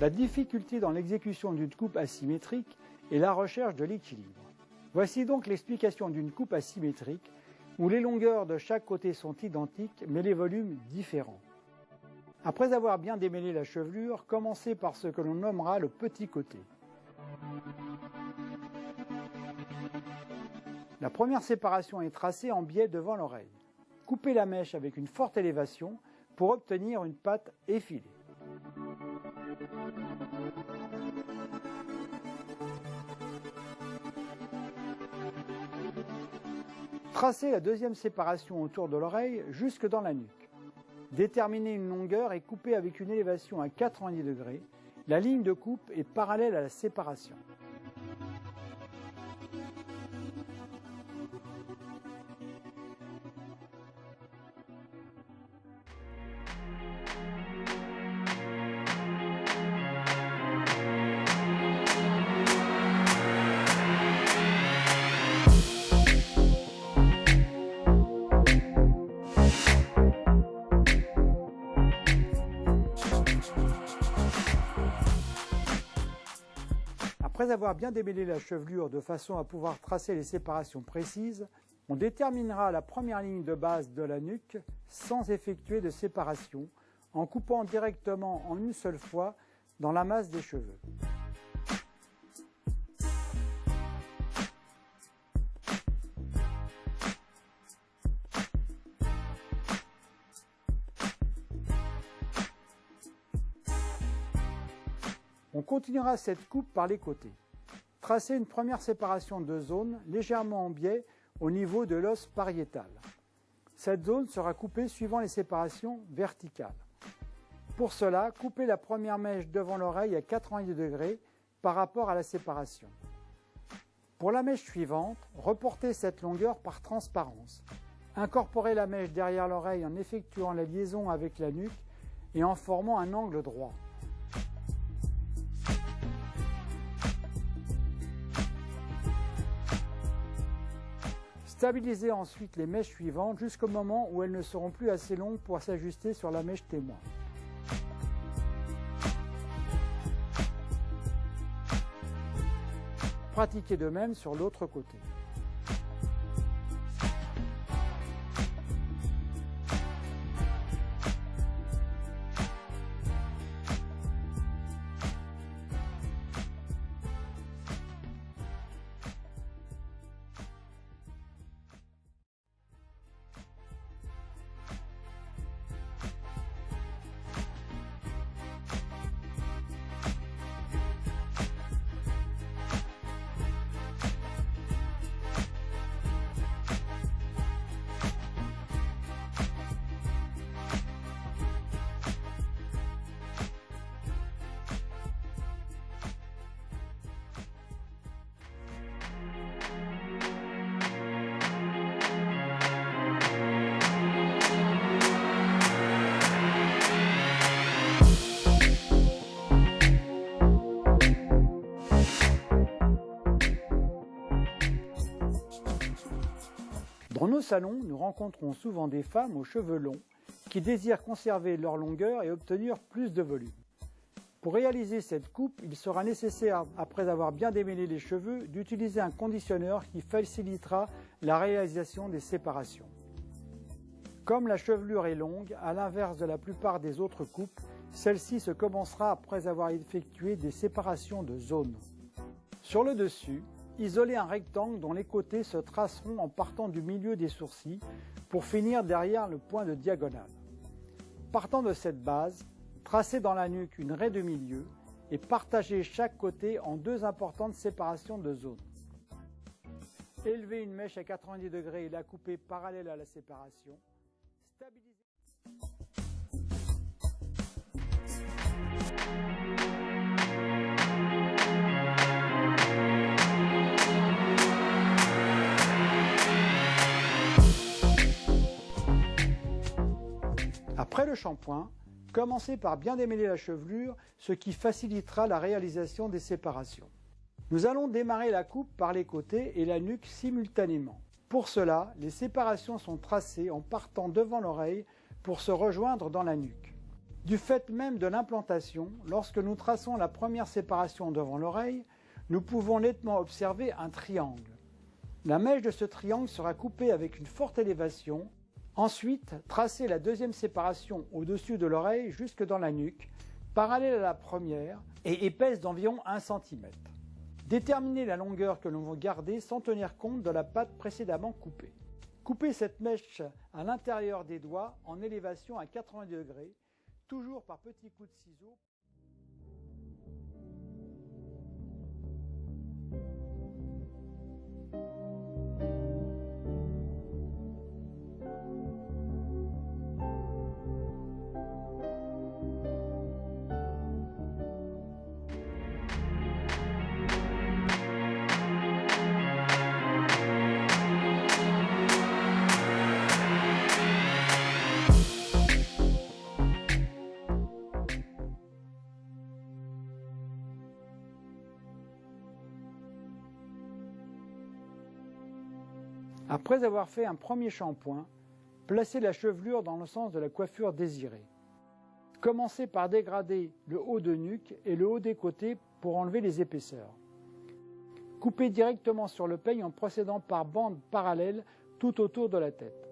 La difficulté dans l'exécution d'une coupe asymétrique est la recherche de l'équilibre. Voici donc l'explication d'une coupe asymétrique où les longueurs de chaque côté sont identiques mais les volumes différents. Après avoir bien démêlé la chevelure, commencez par ce que l'on nommera le petit côté. La première séparation est tracée en biais devant l'oreille. Coupez la mèche avec une forte élévation pour obtenir une patte effilée. Tracez la deuxième séparation autour de l'oreille jusque dans la nuque. Déterminez une longueur et coupez avec une élévation à 90 degrés. La ligne de coupe est parallèle à la séparation. Après avoir bien démêlé la chevelure de façon à pouvoir tracer les séparations précises, on déterminera la première ligne de base de la nuque sans effectuer de séparation, en coupant directement en une seule fois dans la masse des cheveux. On continuera cette coupe par les côtés. Tracez une première séparation de zone légèrement en biais au niveau de l'os pariétal. Cette zone sera coupée suivant les séparations verticales. Pour cela, coupez la première mèche devant l'oreille à 90 degrés par rapport à la séparation. Pour la mèche suivante, reportez cette longueur par transparence. Incorporez la mèche derrière l'oreille en effectuant la liaison avec la nuque et en formant un angle droit. Stabilisez ensuite les mèches suivantes jusqu'au moment où elles ne seront plus assez longues pour s'ajuster sur la mèche témoin. Pratiquez de même sur l'autre côté. Dans nos salons, nous rencontrons souvent des femmes aux cheveux longs qui désirent conserver leur longueur et obtenir plus de volume. Pour réaliser cette coupe, il sera nécessaire, après avoir bien démêlé les cheveux, d'utiliser un conditionneur qui facilitera la réalisation des séparations. Comme la chevelure est longue, à l'inverse de la plupart des autres coupes, celle-ci se commencera après avoir effectué des séparations de zones. Sur le dessus, isolez un rectangle dont les côtés se traceront en partant du milieu des sourcils pour finir derrière le point de diagonale. Partant de cette base, tracez dans la nuque une raie de milieu et partagez chaque côté en deux importantes séparations de zones. Élevez une mèche à 90 degrés et la coupez parallèle à la séparation. Stabilisez. Après le shampoing, commencez par bien démêler la chevelure, ce qui facilitera la réalisation des séparations. Nous allons démarrer la coupe par les côtés et la nuque simultanément. Pour cela, les séparations sont tracées en partant devant l'oreille pour se rejoindre dans la nuque. Du fait même de l'implantation, lorsque nous traçons la première séparation devant l'oreille, nous pouvons nettement observer un triangle. La mèche de ce triangle sera coupée avec une forte élévation. Ensuite, tracez la deuxième séparation au-dessus de l'oreille jusque dans la nuque, parallèle à la première et épaisse d'environ 1 cm. Déterminez la longueur que l'on veut garder sans tenir compte de la patte précédemment coupée. Coupez cette mèche à l'intérieur des doigts en élévation à 80 degrés, toujours par petits coups de ciseaux. Après avoir fait un premier shampoing, placez la chevelure dans le sens de la coiffure désirée. Commencez par dégrader le haut de nuque et le haut des côtés pour enlever les épaisseurs. Coupez directement sur le peigne en procédant par bandes parallèles tout autour de la tête.